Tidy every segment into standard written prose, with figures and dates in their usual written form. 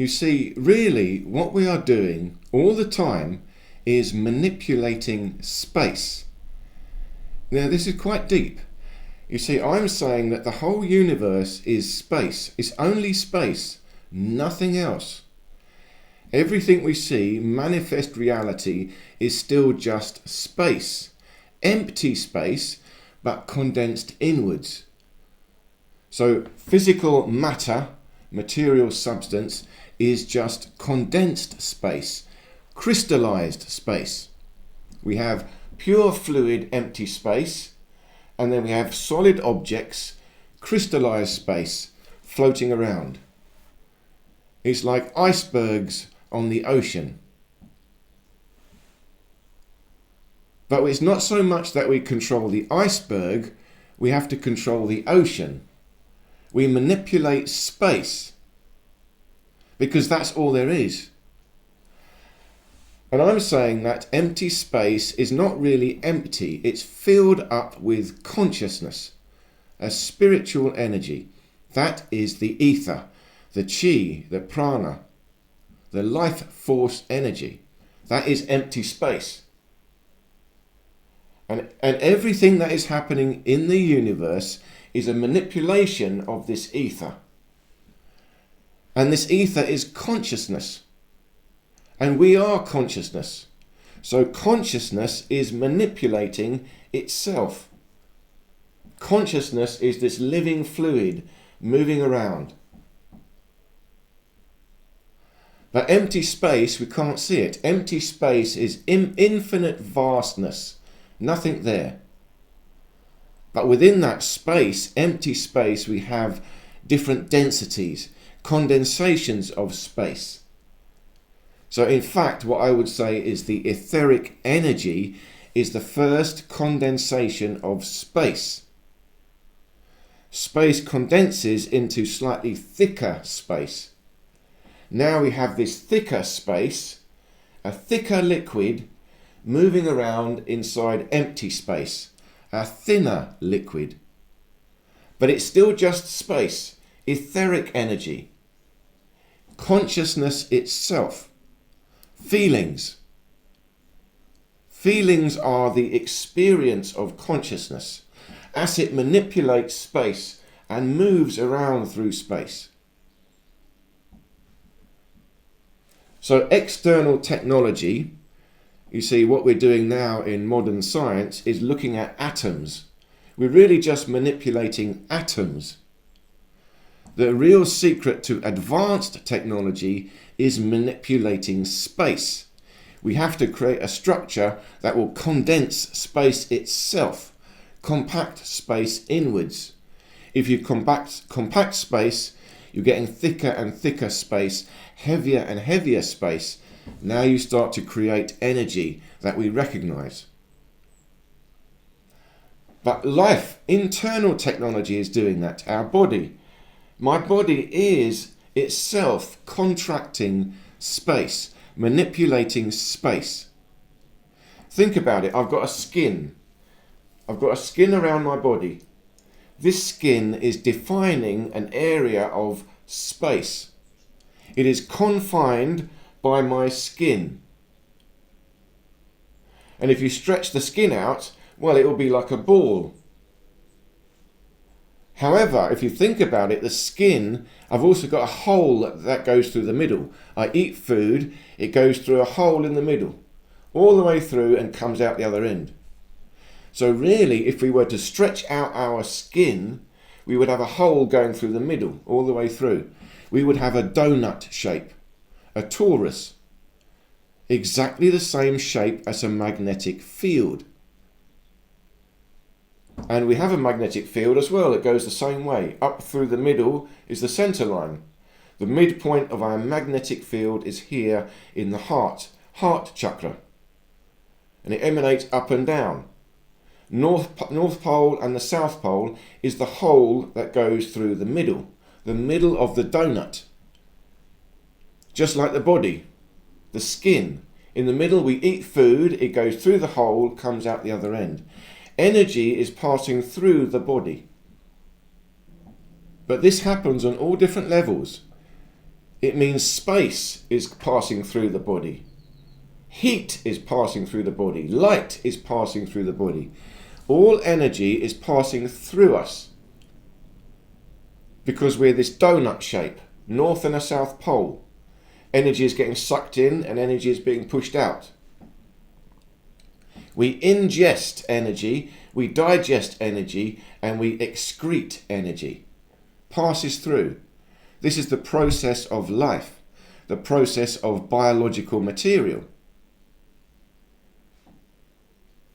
You see, really what we are doing all the time is manipulating space. Now this is quite deep. You see, I'm saying that the whole universe is space. It's only space, nothing else. Everything we see, manifest reality, is still just space. Empty space, but condensed inwards. So physical matter, material substance, is just condensed space, crystallized space. We have pure fluid empty space, and then we have solid objects, crystallized space, floating around. It's like icebergs on the ocean. But it's not so much that we control the iceberg, we have to control the ocean. We manipulate space, because that's all there is. And I'm saying that empty space is not really empty, it's filled up with consciousness, a spiritual energy. That is the ether, the chi, the prana, the life force energy. That is empty space. And everything that is happening in the universe is a manipulation of this ether. And this ether is consciousness. And we are consciousness. So consciousness is manipulating itself. Consciousness is this living fluid moving around. But empty space, we can't see it. Empty space is infinite vastness. Nothing there. But within that space, empty space, we have different densities, condensations of space. So in fact, what I would say is the etheric energy is the first condensation of space. Space condenses into slightly thicker space. Now we have this thicker space, a thicker liquid moving around inside empty space, a thinner liquid. But it's still just space, etheric energy, consciousness itself. Feelings. Feelings are the experience of consciousness as it manipulates space and moves around through space. So external technology, you see what we're doing now in modern science is looking at atoms. We're really just manipulating atoms. The real secret to advanced technology is manipulating space. We have to create a structure that will condense space itself, compact space inwards. If you compact space, you're getting thicker and thicker space, heavier and heavier space. Now you start to create energy that we recognize. But life, internal technology is doing that. Our body. My body is itself contracting space, manipulating space. Think about it. I've got a skin. I've got a skin around my body. This skin is defining an area of space. It is confined by my skin. And if you stretch the skin out, well, it will be like a ball. However, if you think about it, the skin, I've also got a hole that goes through the middle. I eat food, it goes through a hole in the middle, all the way through and comes out the other end. So really, if we were to stretch out our skin, we would have a hole going through the middle, all the way through. We would have a donut shape, a torus, exactly the same shape as a magnetic field. And we have a magnetic field as well. It goes the same way. Up through the middle is the center line. The midpoint of our magnetic field is here in the heart chakra. And it emanates up and down. North Pole and the South Pole is the hole that goes through the middle of the donut. Just like the body, the skin. In the middle we eat food, it goes through the hole, comes out the other end. Energy is passing through the body. But this happens on all different levels. It means space is passing through the body. Heat is passing through the body. Light is passing through the body. All energy is passing through us because we're this donut shape, north and a south pole. Energy is getting sucked in and energy is being pushed out. We ingest energy, we digest energy, and we excrete energy. Passes through. This is the process of life, the process of biological material.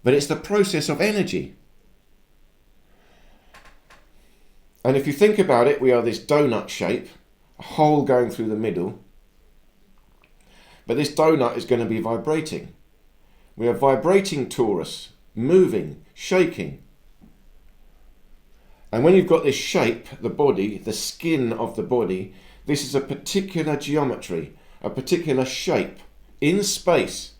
But it's the process of energy. And if you think about it, we are this donut shape, a hole going through the middle. But this donut is going to be vibrating. We are vibrating torus, moving, shaking. And when you've got this shape, the body, the skin of the body, this is a particular geometry, a particular shape in space.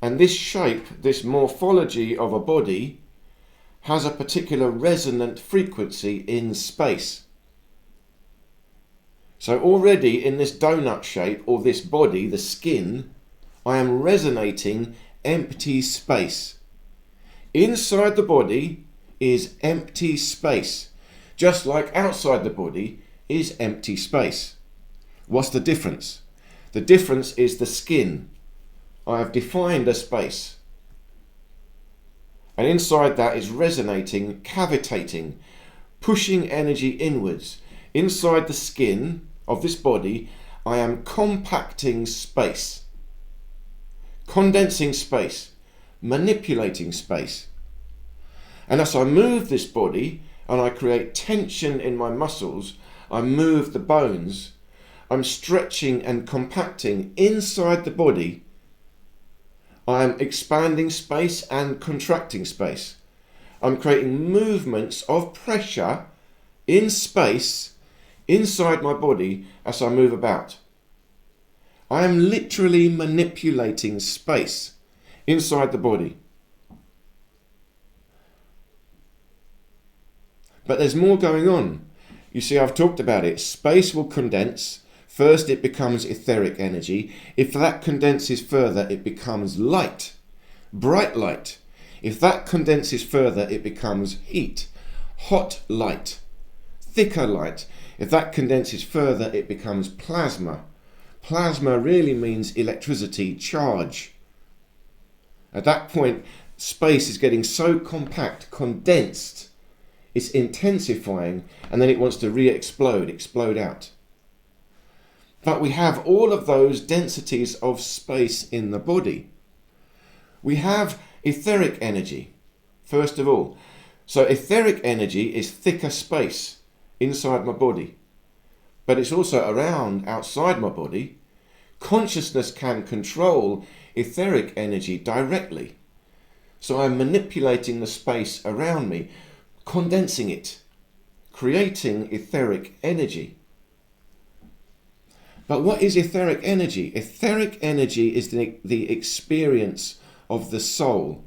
And this shape, this morphology of a body, has a particular resonant frequency in space. So already in this donut shape, or this body, the skin, I am resonating empty space. Inside the body is empty space, just like outside the body is empty space. What's the difference? The difference is the skin. I have defined a space. And inside that is resonating, cavitating, pushing energy inwards. Inside the skin of this body, I am compacting space, condensing space, manipulating space. And as I move this body and I create tension in my muscles, I move the bones, I'm stretching and compacting inside the body. I'm expanding space and contracting space. I'm creating movements of pressure in space inside my body as I move about. I am literally manipulating space inside the body. But there's more going on. You see, I've talked about it. Space will condense. First, it becomes etheric energy. If that condenses further, it becomes light, bright light. If that condenses further, it becomes heat, hot light, thicker light. If that condenses further, it becomes plasma. Plasma really means electricity, charge. At that point, space is getting so compact, condensed, it's intensifying, and then it wants to explode out. But we have all of those densities of space in the body. We have etheric energy, first of all. So etheric energy is thicker space inside my body, but it's also around outside my body. Consciousness can control etheric energy directly. So I'm manipulating the space around me, condensing it, creating etheric energy. But what is etheric energy? Etheric energy is the experience of the soul,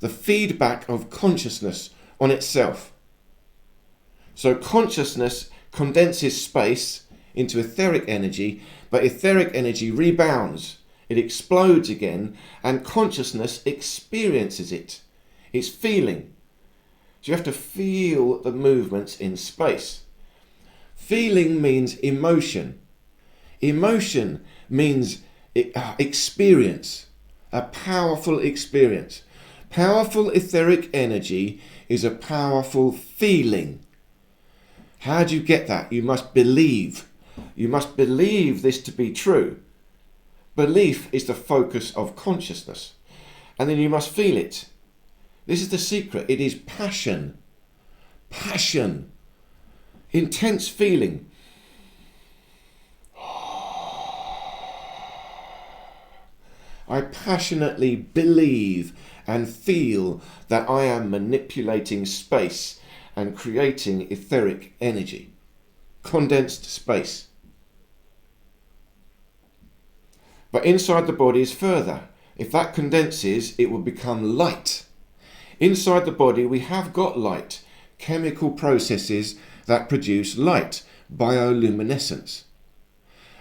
the feedback of consciousness on itself. So consciousness condenses space into etheric energy, but etheric energy rebounds, it explodes again, and consciousness experiences it. It's feeling. So you have to feel the movements in space. Feeling means emotion. Emotion means experience, a powerful experience. Powerful etheric energy is a powerful feeling. How do you get that? You must believe. You must believe this to be true. Belief is the focus of consciousness. And then you must feel it. This is the secret. It is passion. Passion. Intense feeling. I passionately believe and feel that I am manipulating space and creating etheric energy, condensed space. But inside the body is further. If that condenses, it will become light. Inside the body, we have got light, chemical processes that produce light, bioluminescence.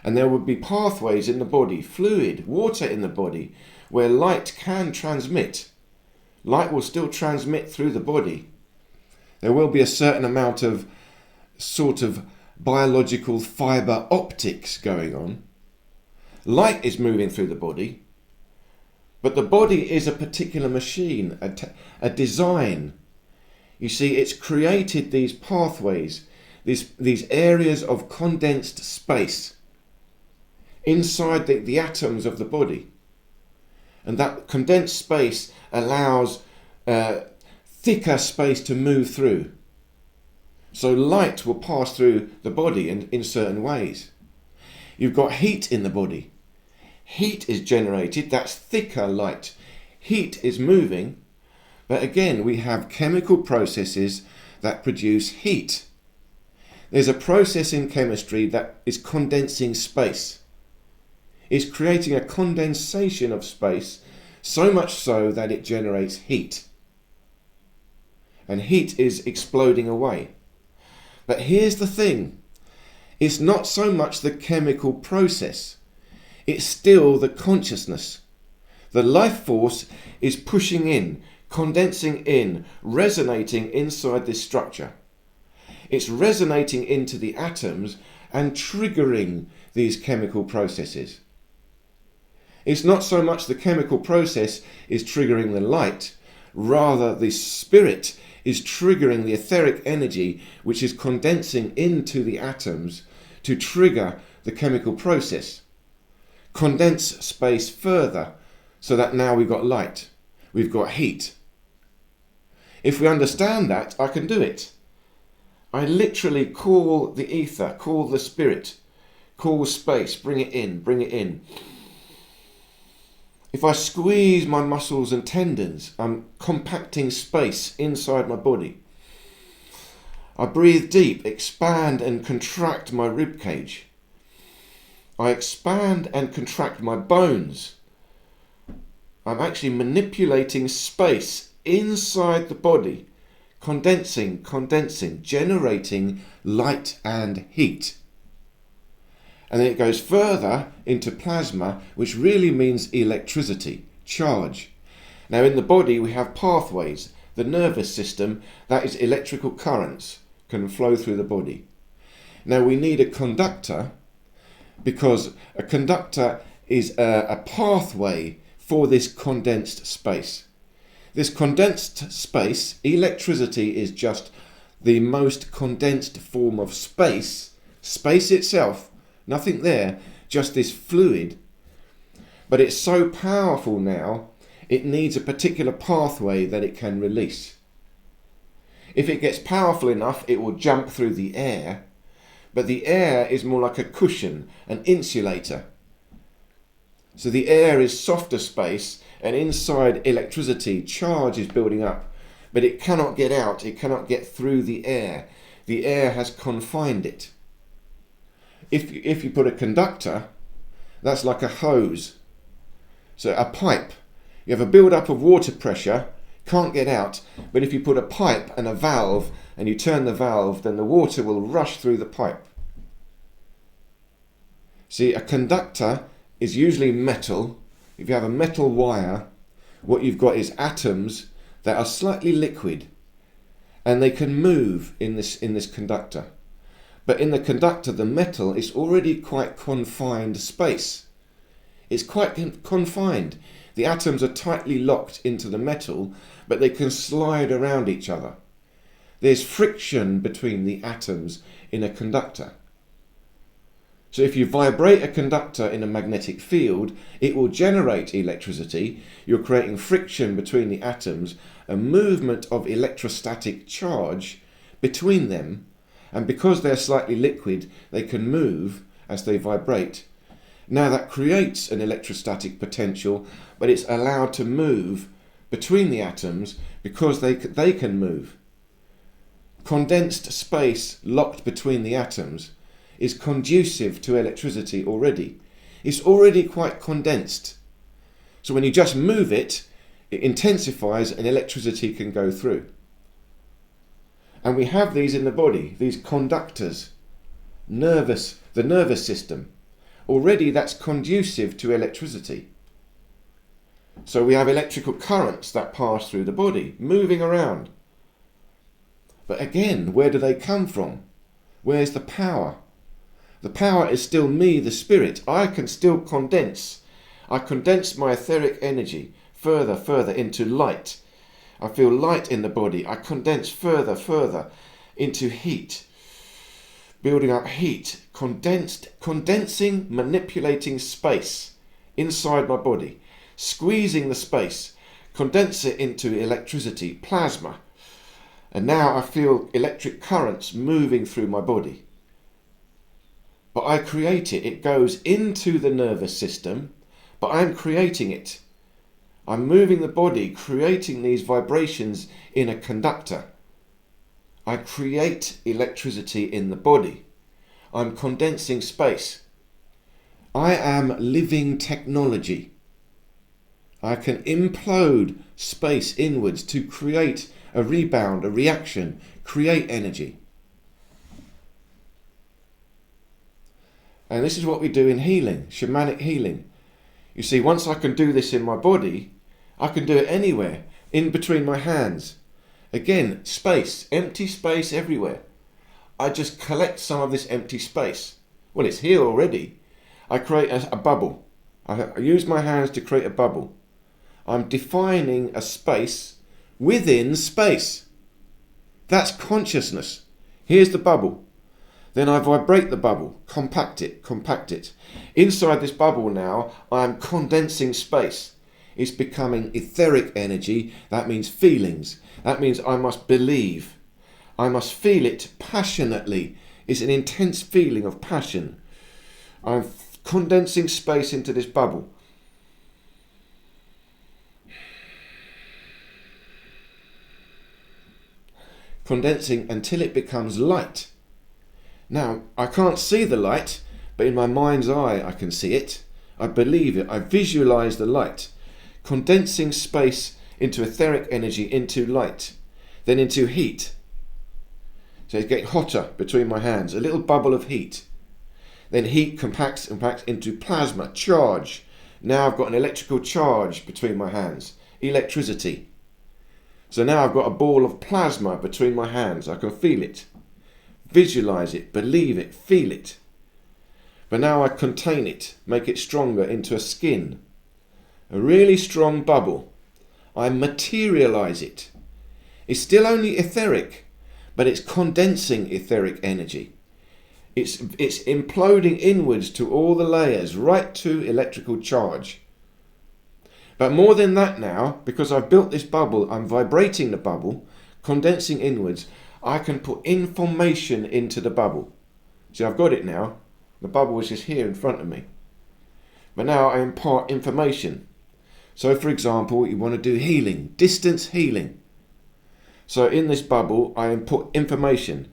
And there would be pathways in the body, fluid, water in the body, where light can transmit. Light will still transmit through the body. There will be a certain amount of sort of biological fibre optics going on. Light is moving through the body, but the body is a particular machine, a design. You see, it's created these pathways, these areas of condensed space inside the atoms of the body. And that condensed space allows thicker space to move through. So light will pass through the body in certain ways. You've got heat in the body. Heat is generated, that's thicker light. Heat is moving, but again we have chemical processes that produce heat. There's a process in chemistry that is condensing space. It's creating a condensation of space, so much so that it generates heat. And heat is exploding away. But here's the thing, it's not so much the chemical process, it's still the consciousness. The life force is pushing in, condensing in, resonating inside this structure. It's resonating into the atoms and triggering these chemical processes. It's not so much the chemical process is triggering the light, rather the spirit is triggering the etheric energy which is condensing into the atoms to trigger the chemical process. Condense space further so that now we've got light, we've got heat. If we understand that, I can do it. I literally call the ether, call the spirit, call space, bring it in, bring it in. If I squeeze my muscles and tendons, I'm compacting space inside my body. I breathe deep, expand and contract my rib cage. I expand and contract my bones. I'm actually manipulating space inside the body, condensing, generating light and heat. And then it goes further into plasma, which really means electricity, charge. Now in the body we have pathways. The nervous system, that is electrical currents, can flow through the body. Now we need a conductor, because a conductor is a pathway for this condensed space. This condensed space, electricity is just the most condensed form of space. Space itself, nothing there, just this fluid. But it's so powerful now, it needs a particular pathway that it can release. If it gets powerful enough, it will jump through the air. But the air is more like a cushion, an insulator. So the air is softer space, and inside electricity, charge is building up. But it cannot get out, it cannot get through the air. The air has confined it. If you put a conductor, that's like a hose. So a pipe. You have a build-up of water pressure, can't get out, but if you put a pipe and a valve and you turn the valve, then the water will rush through the pipe. See, a conductor is usually metal. If you have a metal wire, what you've got is atoms that are slightly liquid, and they can move in this conductor. But in the conductor, the metal is already quite confined space. It's quite confined. The atoms are tightly locked into the metal, but they can slide around each other. There's friction between the atoms in a conductor. So if you vibrate a conductor in a magnetic field, it will generate electricity. You're creating friction between the atoms, a movement of electrostatic charge between them, and because they're slightly liquid, they can move as they vibrate. Now that creates an electrostatic potential, but it's allowed to move between the atoms because they can move. Condensed space locked between the atoms is conducive to electricity already. It's already quite condensed. So when you just move it, it intensifies and electricity can go through. And we have these in the body, these conductors, the nervous system. already that's conducive to electricity. So we have electrical currents that pass through the body, moving around. But again, where do they come from? Where's the power? The power is still me, the spirit. I can still condense. I condense my etheric energy further into light. I feel light in the body. I condense further into heat. Building up heat. Condensing, manipulating space inside my body. Squeezing the space. Condense it into electricity, plasma. And now I feel electric currents moving through my body. But I create it. It goes into the nervous system, but I'm creating it. I'm moving the body, creating these vibrations in a conductor. I create electricity in the body. I'm condensing space. I am living technology. I can implode space inwards to create a rebound, a reaction, create energy. And this is what we do in healing, shamanic healing. You see, once I can do this in my body, I can do it anywhere, in between my hands. Again, space, empty space everywhere. I just collect some of this empty space. Well, it's here already. I create a bubble. I use my hands to create a bubble. I'm defining a space within space. That's consciousness. Here's the bubble. Then I vibrate the bubble, compact it. Inside this bubble now, I'm condensing space. It's becoming etheric energy. That means feelings. That means I must believe. I must feel it passionately. It's an intense feeling of passion. I'm condensing space into this bubble. Condensing until it becomes light. Now, I can't see the light, but in my mind's eye I can see it. I believe it. I visualize the light. Condensing space into etheric energy, into light, then into heat. So it's getting hotter between my hands, a little bubble of heat. Then heat compacts into plasma, charge. Now I've got an electrical charge between my hands, electricity. So now I've got a ball of plasma between my hands. I can feel it. Visualize it, believe it, feel it. But now I contain it, make it stronger into a skin. A really strong bubble. I materialize it. It's still only etheric, but it's condensing etheric energy. It's imploding inwards to all the layers, right to electrical charge. But more than that now, because I've built this bubble, I'm vibrating the bubble, condensing inwards, I can put information into the bubble. See, I've got it now. The bubble is just here in front of me. But now I impart information. So, for example, you want to do healing, distance healing. So in this bubble, I input information.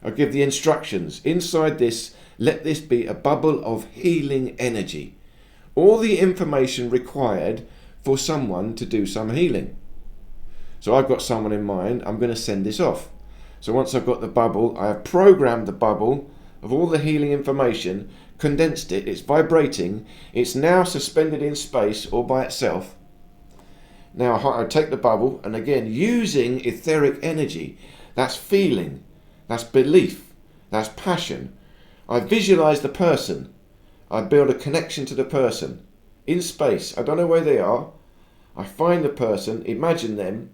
I give the instructions. Inside this, let this be a bubble of healing energy. All the information required for someone to do some healing. So I've got someone in mind. I'm going to send this off. So once I've got the bubble, I have programmed the bubble of all the healing information, condensed it, it's vibrating, it's now suspended in space or by itself. Now I take the bubble, and again, using etheric energy, that's feeling, that's belief, that's passion. I visualize the person. I build a connection to the person in space. I don't know where they are. I find the person, imagine them.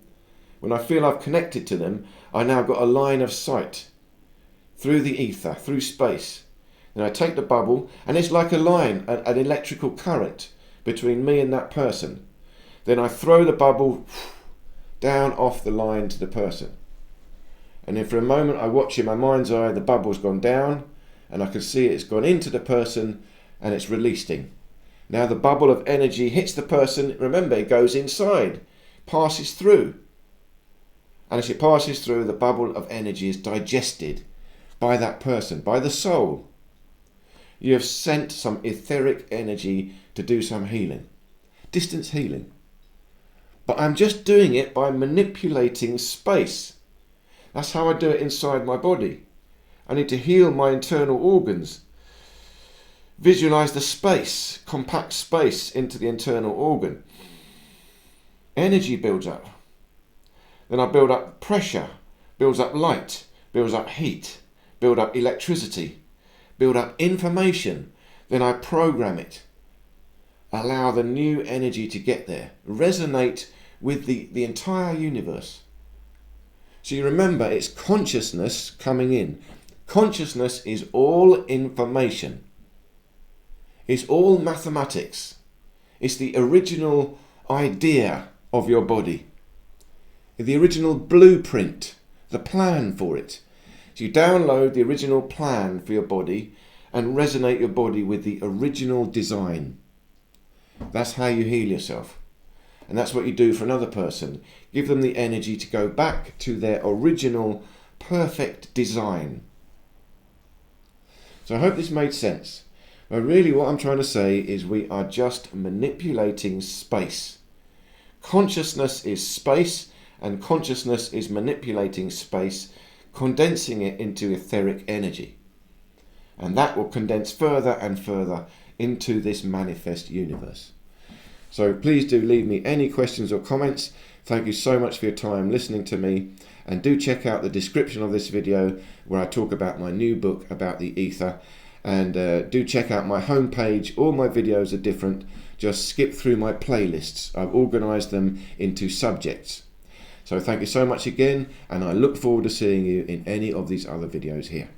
When I feel I've connected to them, I now got a line of sight through the ether, through space. Then I take the bubble, and it's like a line, an electrical current between me and that person. Then I throw the bubble down off the line to the person. And then for a moment I watch in my mind's eye, the bubble's gone down, and I can see it's gone into the person and it's releasing. Now the bubble of energy hits the person. Remember, it goes inside, passes through. And as it passes through, the bubble of energy is digested by that person, by the soul. You have sent some etheric energy to do some healing, distance healing. But I'm just doing it by manipulating space. That's how I do it inside my body. I need to heal my internal organs. Visualize the space, compact space into the internal organ. Energy builds up. Then I build up pressure, builds up light, builds up heat, build up electricity, build up information. Then I program it. Allow the new energy to get there. Resonate with the entire universe. So you remember, it's consciousness coming in. Consciousness is all information. It's all mathematics. It's the original idea of your body. The original blueprint, the plan for it. So you download the original plan for your body and resonate your body with the original design. That's how you heal yourself. And that's what you do for another person. Give them the energy to go back to their original perfect design. So I hope this made sense. But really what I'm trying to say is we are just manipulating space. Consciousness is space, and consciousness is manipulating space, condensing it into etheric energy. And that will condense further and further into this manifest universe. So please do leave me any questions or comments. Thank you so much for your time listening to me, and do check out the description of this video where I talk about my new book about the ether, and do check out my homepage. All my videos are different. Just skip through my playlists. I've organised them into subjects. So thank you so much again, and I look forward to seeing you in any of these other videos here.